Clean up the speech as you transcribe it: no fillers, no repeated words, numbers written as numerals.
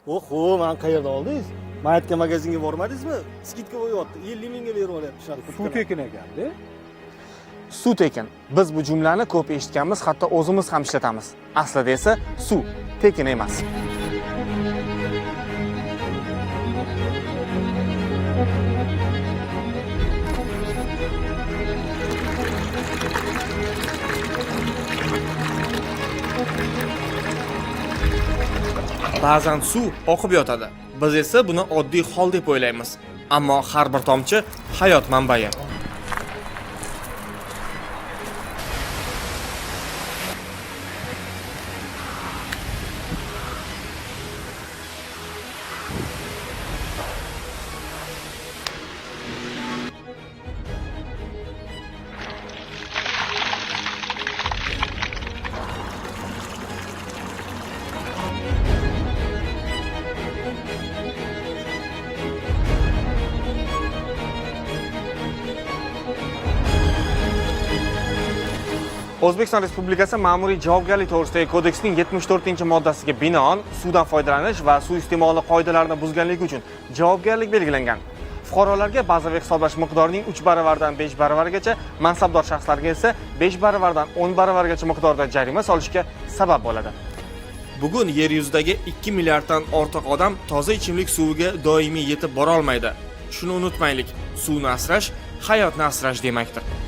Oho, men qayerdan oldingiz? Mayatga magazinga bormadingizmi? Skidka qo'yapti. 50 mingga berib olyapti shunaqa. Suv tekin ekanda. Suv tekin. Biz bu jumlani ko'p eshitganmiz, hatto o'zimiz ham ishlatamiz. Aslida esa suv tekin emas. Ba'zan suv oqib yotadi. Biz esa buni oddiy hol deb o'ylaymiz. Ammo har bir tomchi hayot manbai. O'zbekiston Respublikasi Ma'muriy javobgarlik to'g'risidagi kodeksning 74-moddasiga binoan suvdan foydalanish va suv iste'moli qoidalarini buzganlik uchun javobgarlik belgilangan. Fuqarolarga bazaviy hisoblash miqdorining 3 baravardan 5 baravargacha, mansabdor shaxslarga esa 5 baravardan 10 baravargacha miqdorda jarima solishga sabab bo'ladi. Bugun yer yuzidagi 2 milliarddan ortiq odam toza ichimlik suviga doimiy yetib bora olmaydi. Shuni unutmaylik, suvni asrash hayotni asrash demakdir.